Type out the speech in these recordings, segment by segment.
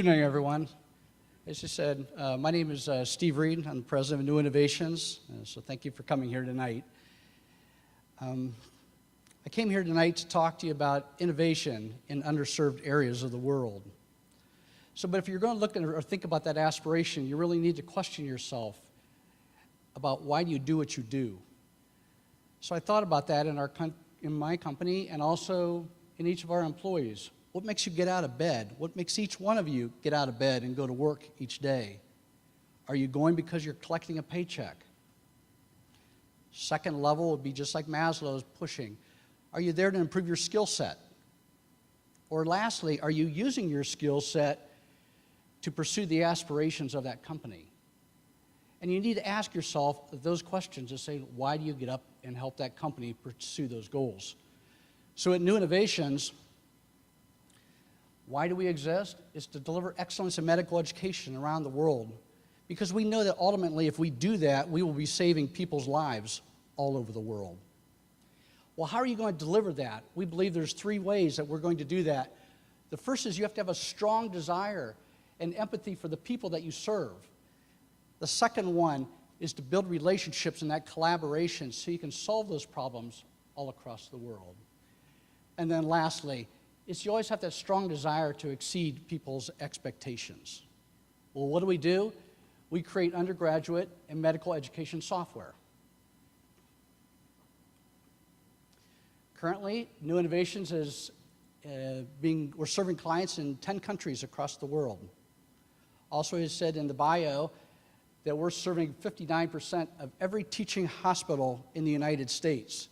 Good evening, everyone. As you said, my name is Steve Reed. I'm the president of New Innovations, so thank you for coming here tonight. I came here tonight to talk to you about innovation in underserved areas of the world. But if you're going to look at or think about that aspiration, you really need to question yourself about why do you do what you do. So I thought about that in my company and also in each of our employees. What makes you get out of bed? What makes each one of you get out of bed and go to work each day? Are you going because you're collecting a paycheck? Second level would be just like Maslow's pushing. Are you there to improve your skill set? Or lastly, are you using your skill set to pursue the aspirations of that company? And you need to ask yourself those questions and say, why do you get up and help that company pursue those goals? So at New Innovations, why do we exist? It's to deliver excellence in medical education around the world. Because we know that ultimately, if we do that, we will be saving people's lives all over the world. Well, how are you going to deliver that? We believe there's three ways that we're going to do that. The first is you have to have a strong desire and empathy for the people that you serve. The second one is to build relationships and that collaboration so you can solve those problems all across the world. And then lastly, is you always have that strong desire to exceed people's expectations. Well, what do? We create undergraduate and medical education software. Currently, New Innovations is we're serving clients in 10 countries across the world. Also, it said in the bio that we're serving 59% of every teaching hospital in the United States.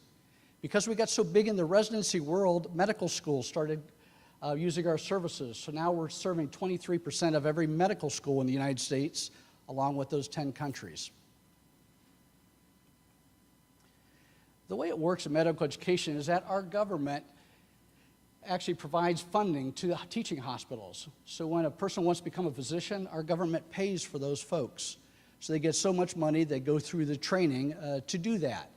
Because we got so big in the residency world, medical schools started using our services. So now we're serving 23% of every medical school in the United States, along with those 10 countries. The way it works in medical education is that our government actually provides funding to teaching hospitals. So when a person wants to become a physician, our government pays for those folks. So they get so much money, they go through the training to do that.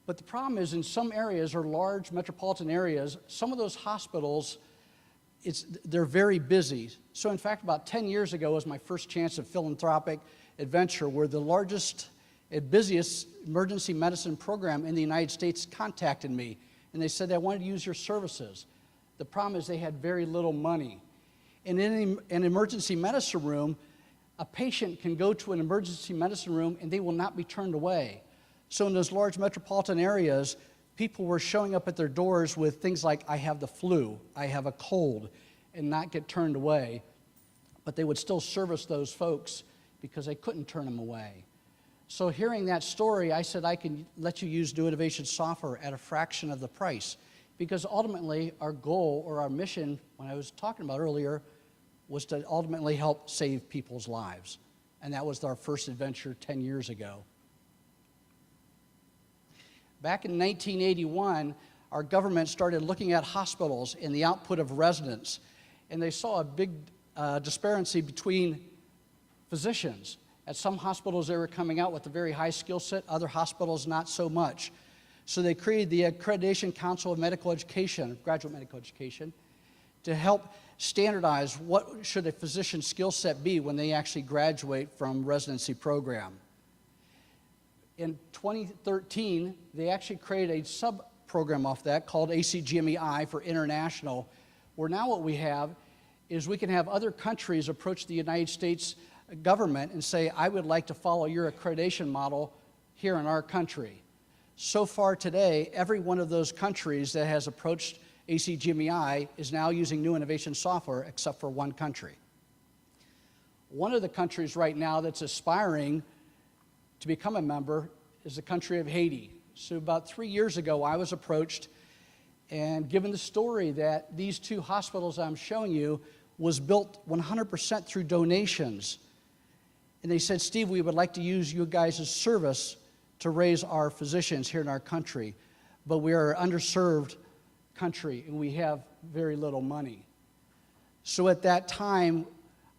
But the problem is in some areas or large metropolitan areas, some of those hospitals, they're very busy. So in fact, about 10 years ago was my first chance of philanthropic adventure where the largest and busiest emergency medicine program in the United States contacted me. And they said they wanted to use your services. The problem is they had very little money. And in an emergency medicine room, a patient can go to an emergency medicine room and they will not be turned away. So in those large metropolitan areas, people were showing up at their doors with things like, I have the flu, I have a cold, and not get turned away. But they would still service those folks because they couldn't turn them away. So hearing that story, I said, I can let you use New Innovation software at a fraction of the price. Because ultimately, our goal or our mission, when I was talking about earlier, was to ultimately help save people's lives. And that was our first adventure 10 years ago. Back in 1981, our government started looking at hospitals and the output of residents, and they saw a big disparity between physicians. At some hospitals, they were coming out with a very high skill set, other hospitals not so much. So they created the Accreditation Council of Medical Education, graduate medical education, to help standardize what should a physician's skill set be when they actually graduate from residency program. In 2013, they actually created a sub-program off that called ACGMEI for International, where now what we have is we can have other countries approach the United States government and say, I would like to follow your accreditation model here in our country. So far today, every one of those countries that has approached ACGMEI is now using New Innovation software except for one country. One of the countries right now that's aspiring to become a member is the country of Haiti. So about 3 years ago, I was approached and given the story that these two hospitals I'm showing you was built 100% through donations. And they said, Steve, we would like to use you guys' service to raise our physicians here in our country, but we are an underserved country and we have very little money. So at that time,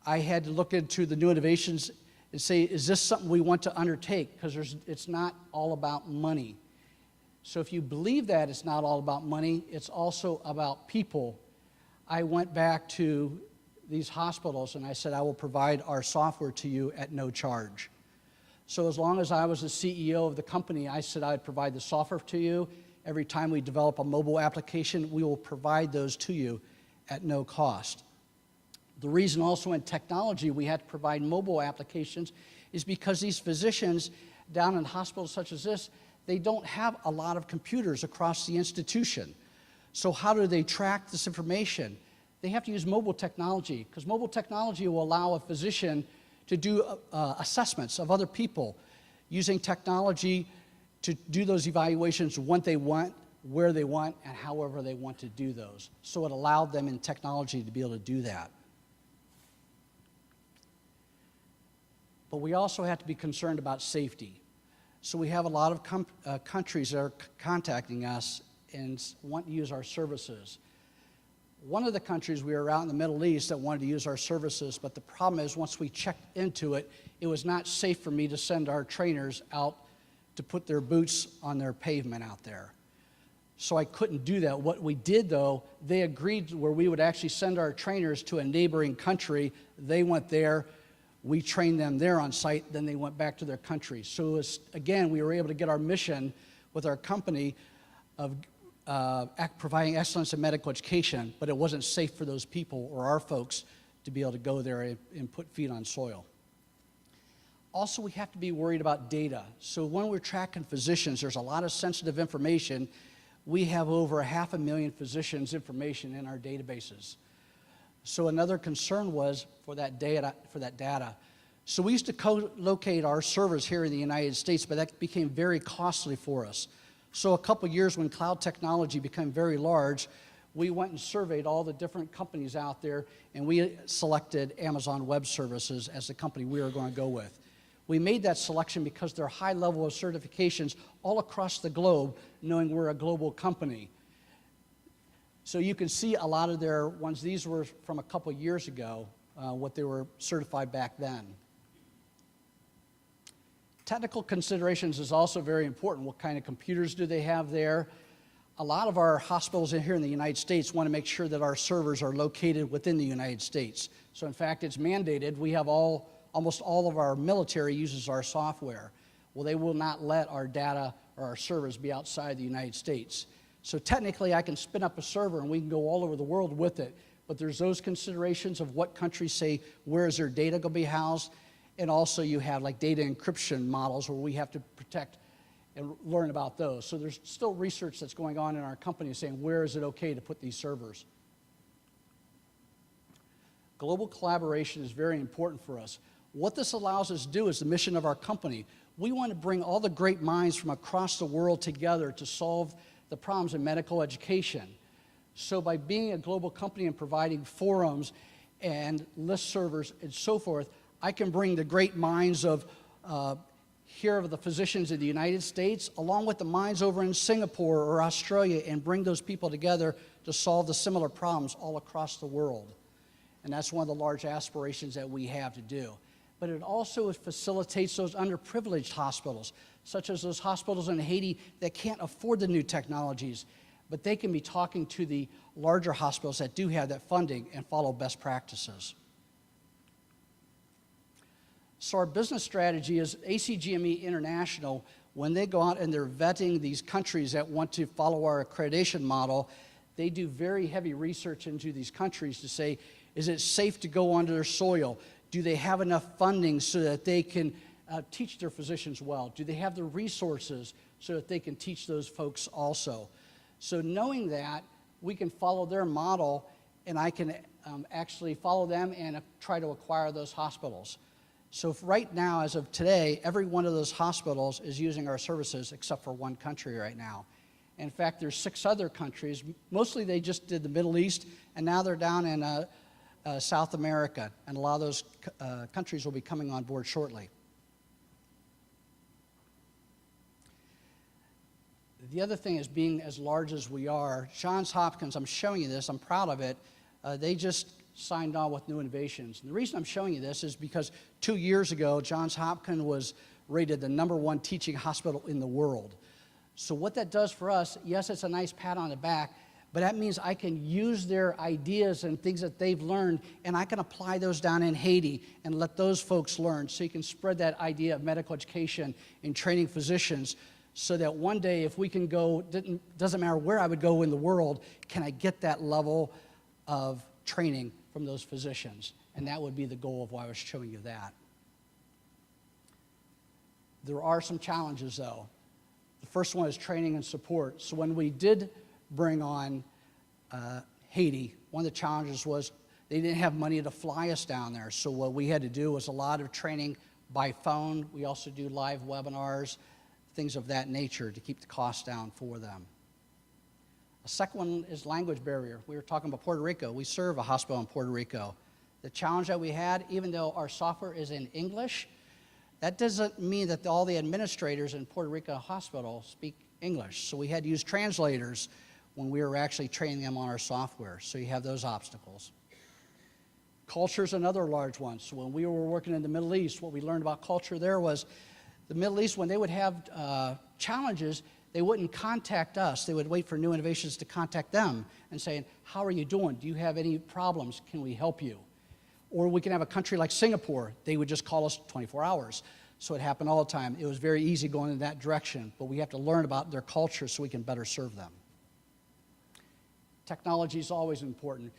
I had to look into the New Innovations and say, is this something we want to undertake? Because it's not all about money. So if you believe that it's not all about money, it's also about people. I went back to these hospitals, and I said, I will provide our software to you at no charge. So as long as I was the CEO of the company, I said I'd provide the software to you. Every time we develop a mobile application, we will provide those to you at no cost. The reason also in technology we had to provide mobile applications is because these physicians down in hospitals such as this, they don't have a lot of computers across the institution. So how do they track this information? They have to use mobile technology, because mobile technology will allow a physician to do assessments of other people using technology to do those evaluations when they want, where they want, and however they want to do those. So it allowed them in technology to be able to do that. But we also have to be concerned about safety. So we have a lot of countries that are contacting us and want to use our services. One of the countries, we were out in the Middle East that wanted to use our services, but the problem is once we checked into it, it was not safe for me to send our trainers out to put their boots on their pavement out there. So I couldn't do that. What we did though, they agreed where we would actually send our trainers to a neighboring country. They went there, we trained them there on site, then they went back to their country. So it was, again, we were able to get our mission with our company of providing excellence in medical education, but it wasn't safe for those people or our folks to be able to go there and put feet on soil. Also, we have to be worried about data. So when we're tracking physicians, there's a lot of sensitive information. We have over 500,000 physicians' information in our databases. So another concern was for that data. So we used to co-locate our servers here in the United States, but that became very costly for us. So a couple years when cloud technology became very large, we went and surveyed all the different companies out there, and we selected Amazon Web Services as the company we were going to go with. We made that selection because they're high level of certifications all across the globe, knowing we're a global company. So you can see a lot of their ones, these were from a couple years ago, what they were certified back then. Technical considerations is also very important. What kind of computers do they have there? A lot of our hospitals in here in the United States want to make sure that our servers are located within the United States. So in fact, it's mandated. We have almost all of our military uses our software. Well, they will not let our data or our servers be outside the United States. So technically, I can spin up a server and we can go all over the world with it, but there's those considerations of what countries say, where is their data going to be housed, and also you have like data encryption models where we have to protect and learn about those. So there's still research that's going on in our company saying, where is it okay to put these servers? Global collaboration is very important for us. What this allows us to do is the mission of our company. We want to bring all the great minds from across the world together to solve the problems in medical education. So by being a global company and providing forums and list servers and so forth, I can bring the great minds of here of the physicians in the United States, along with the minds over in Singapore or Australia, and bring those people together to solve the similar problems all across the world. And that's one of the large aspirations that we have to do. But it also facilitates those underprivileged hospitals, such as those hospitals in Haiti that can't afford the new technologies, but they can be talking to the larger hospitals that do have that funding and follow best practices. So our business strategy is ACGME International, when they go out and they're vetting these countries that want to follow our accreditation model, they do very heavy research into these countries to say, is it safe to go onto their soil? Do they have enough funding so that they can teach their physicians well? Do they have the resources so that they can teach those folks also? So knowing that, we can follow their model, and I can actually follow them and try to acquire those hospitals. So right now, as of today, every one of those hospitals is using our services except for one country right now. In fact, there's 6 other countries. Mostly they just did the Middle East, and now they're down in South America, and a lot of those countries will be coming on board shortly. The other thing is, being as large as we are, Johns Hopkins, I'm showing you this, I'm proud of it, they just signed on with new innovations. And the reason I'm showing you this is because 2 years ago, Johns Hopkins was rated the #1 teaching hospital in the world. So what that does for us, yes, it's a nice pat on the back, But that means I can use their ideas and things that they've learned, and I can apply those down in Haiti and let those folks learn. So you can spread that idea of medical education and training physicians so that one day if we can go, doesn't matter where I would go in the world, can I get that level of training from those physicians? And that would be the goal of why I was showing you that. There are some challenges, though. The first one is training and support. So when we did bring on Haiti, one of the challenges was they didn't have money to fly us down there. So what we had to do was a lot of training by phone. We also do live webinars, things of that nature to keep the costs down for them. The second one is language barrier. We were talking about Puerto Rico. We serve a hospital in Puerto Rico. The challenge that we had, even though our software is in English, that doesn't mean that all the administrators in Puerto Rico hospital speak English. So we had to use translators when we were actually training them on our software. So you have those obstacles. Culture is another large one. So when we were working in the Middle East, what we learned about culture there was the Middle East, when they would have challenges, they wouldn't contact us. They would wait for New Innovations to contact them and say, how are you doing? Do you have any problems? Can we help you? Or we can have a country like Singapore. They would just call us 24 hours. So it happened all the time. It was very easy going in that direction, but we have to learn about their culture so we can better serve them. Technology is always important.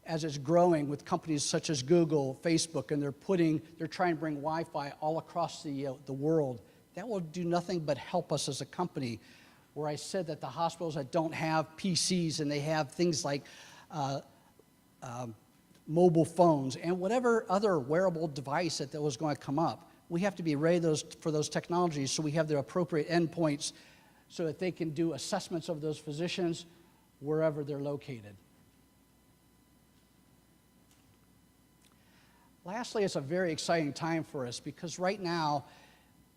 As it's growing with companies such as Google, Facebook, and they're trying to bring Wi-Fi all across the world, that will do nothing but help us as a company. Where I said that the hospitals that don't have PCs and they have things like mobile phones and whatever other wearable device that was going to come up, we have to be ready for those technologies so we have the appropriate endpoints so that they can do assessments of those physicians wherever they're located. Lastly, it's a very exciting time for us because right now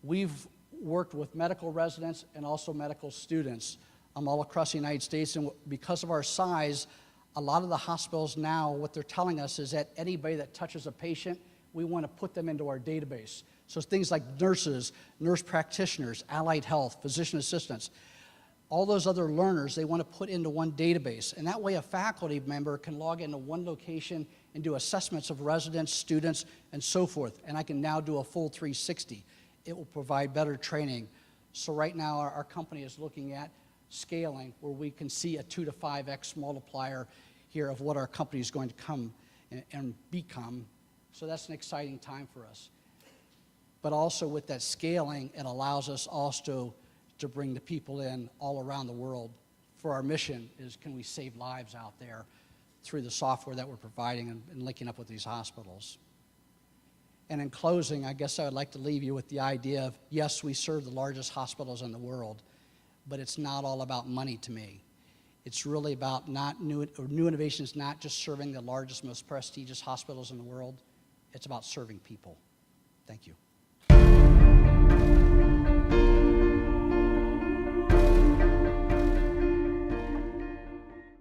we've worked with medical residents and also medical students all across the United States, and because of our size, a lot of the hospitals now, what they're telling us is that anybody that touches a patient, we want to put them into our database. So things like nurses, nurse practitioners, allied health, physician assistants, all those other learners, they want to put into one database. And that way a faculty member can log into one location and do assessments of residents, students, and so forth. And I can now do a full 360. It will provide better training. So right now our company is looking at scaling where we can see a 2 to 5x multiplier here of what our company is going to come and become. So that's an exciting time for us. But also with that scaling, it allows us also to bring the people in all around the world. For our mission is, can we save lives out there through the software that we're providing and linking up with these hospitals. And in closing, I guess I would like to leave you with the idea of, yes, we serve the largest hospitals in the world, but it's not all about money to me. It's really about new innovations, not just serving the largest, most prestigious hospitals in the world. It's about serving people. Thank you.